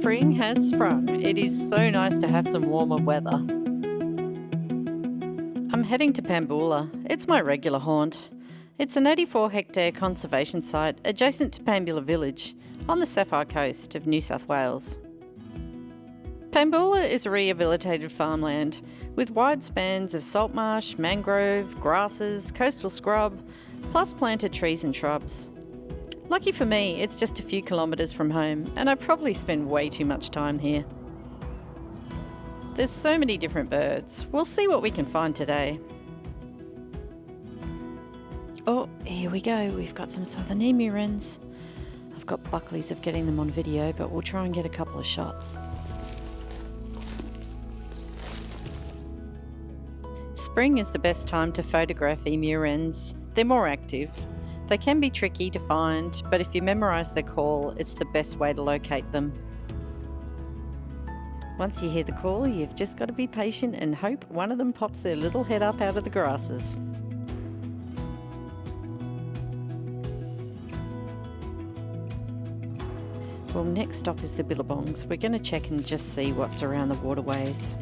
Spring has sprung. It is so nice to have some warmer weather. I'm heading to Panboola. It's my regular haunt. It's an 84-hectare conservation site adjacent to Panboola village on the Sapphire Coast of New South Wales. Panboola is rehabilitated farmland with wide spans of salt marsh, mangrove, grasses, coastal scrub, plus planted trees and shrubs. Lucky for me, it's just a few kilometres from home, and I probably spend way too much time here. There's so many different birds. We'll see what we can find today. Oh, here we go. We've got some southern emu wrens. I've got bucklies of getting them on video, but we'll try and get a couple of shots. Spring is the best time to photograph emu wrens. They're more active. They can be tricky to find, but if you memorise their call, it's the best way to locate them. Once you hear the call, you've just got to be patient and hope one of them pops their little head up out of the grasses. Well, next stop is the billabongs. We're going to check and just see what's around the waterways.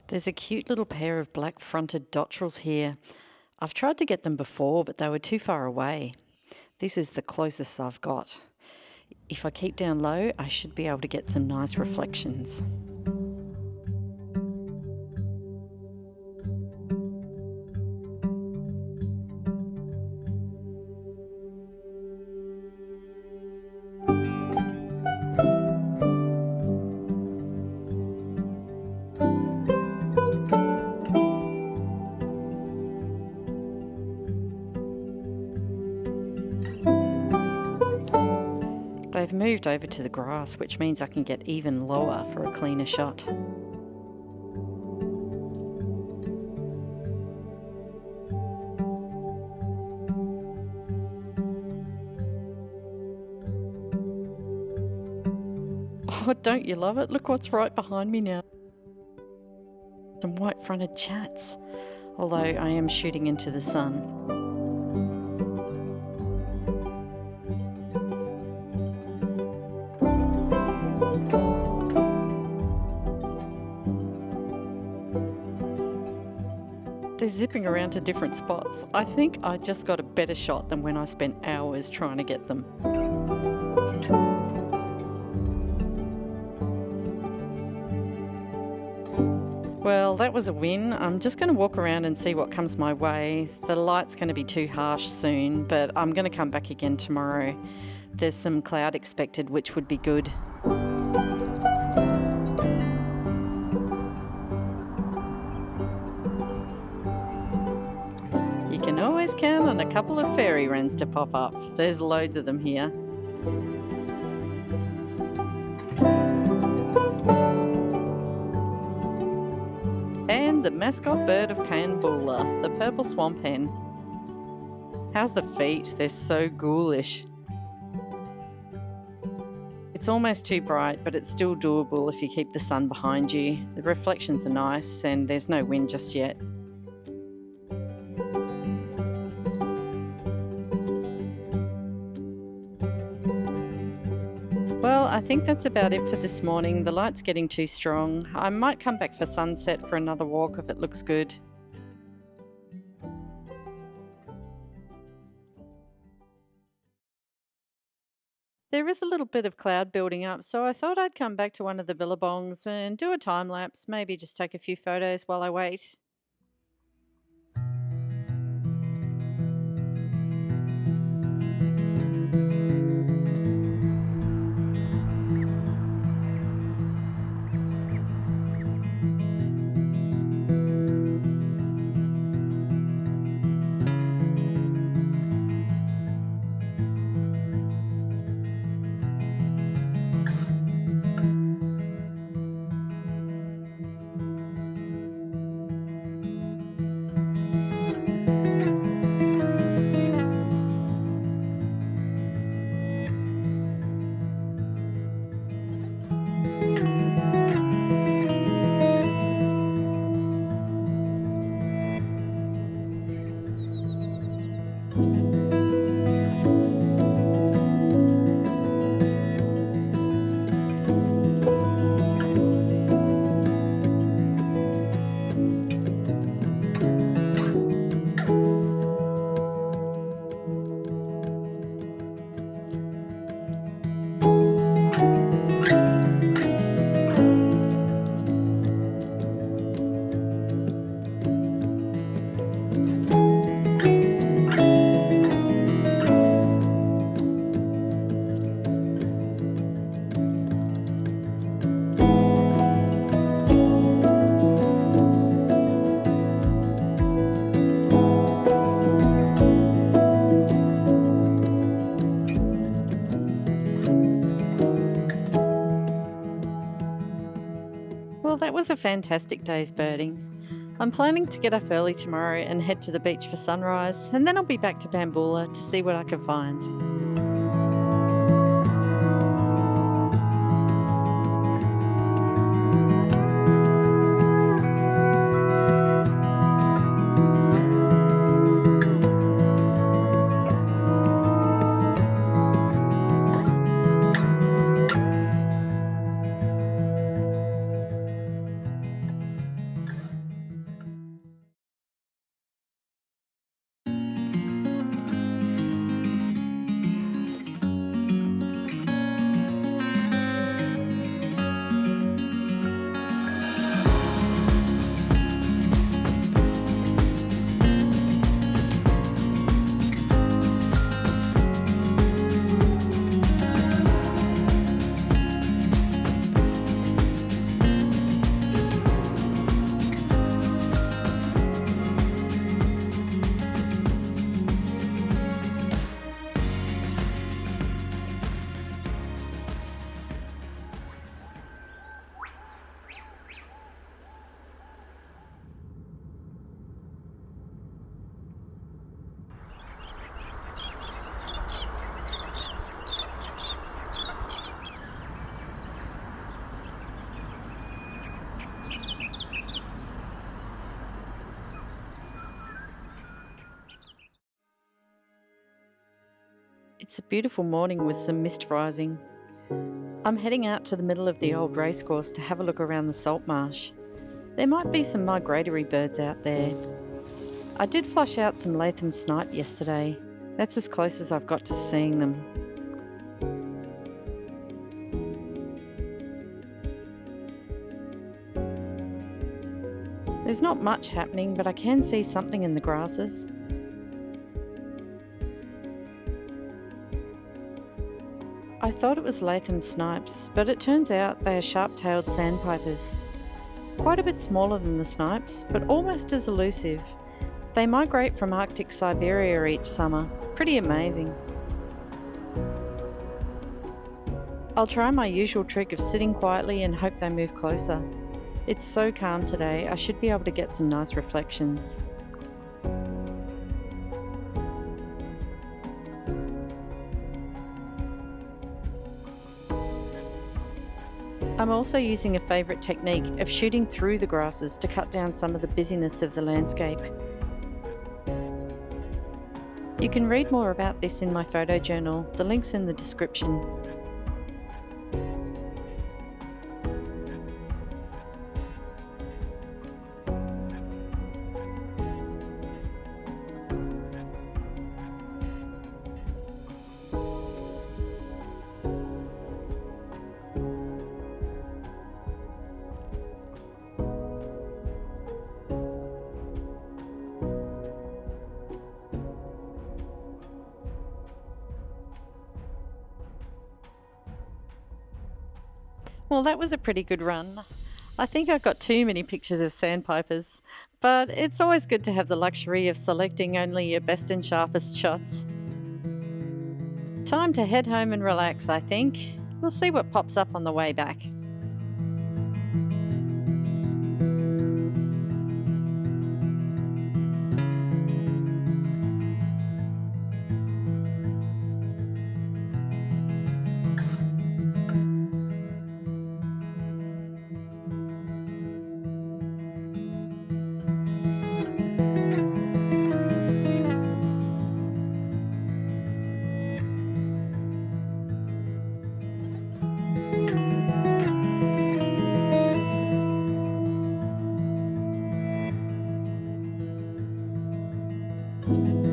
There's a cute little pair of black-fronted dotterels here. I've tried to get them before, but they were too far away. This is the closest I've got. If I keep down low, I should be able to get some nice reflections. They've moved over to the grass, which means I can get even lower for a cleaner shot. Oh, don't you love it? Look what's right behind me now. Some white-fronted chats, although I am shooting into the sun. They're zipping around to different spots. I think I just got a better shot than when I spent hours trying to get them. Well, that was a win. I'm just going to walk around and see what comes my way. The light's going to be too harsh soon, but I'm going to come back again tomorrow. There's some cloud expected, which would be good. You can always count on a couple of fairy wrens to pop up. There's loads of them here. And the mascot bird of Panboola, the purple swamp hen. How's the feet? They're so ghoulish. It's almost too bright, but it's still doable if you keep the sun behind you. The reflections are nice and there's no wind just yet. Well, I think that's about it for this morning. The light's getting too strong. I might come back for sunset for another walk if it looks good. There is a little bit of cloud building up, so I thought I'd come back to one of the billabongs and do a time lapse, maybe just take a few photos while I wait. Well, that was a fantastic day's birding. I'm planning to get up early tomorrow and head to the beach for sunrise, and then I'll be back to Panboola to see what I can find. It's a beautiful morning with some mist rising. I'm heading out to the middle of the old racecourse to have a look around the salt marsh. There might be some migratory birds out there. I did flush out some Latham snipe yesterday. That's as close as I've got to seeing them. There's not much happening, but I can see something in the grasses. I thought it was Latham snipes, but it turns out they are sharp-tailed sandpipers. Quite a bit smaller than the snipes, but almost as elusive. They migrate from Arctic Siberia each summer. Pretty amazing. I'll try my usual trick of sitting quietly and hope they move closer. It's so calm today, I should be able to get some nice reflections. I'm also using a favourite technique of shooting through the grasses to cut down some of the busyness of the landscape. You can read more about this in my photo journal, the link's in the description. Well, that was a pretty good run. I think I got too many pictures of sandpipers, but it's always good to have the luxury of selecting only your best and sharpest shots. Time to head home and relax, I think. We'll see what pops up on the way back. soon.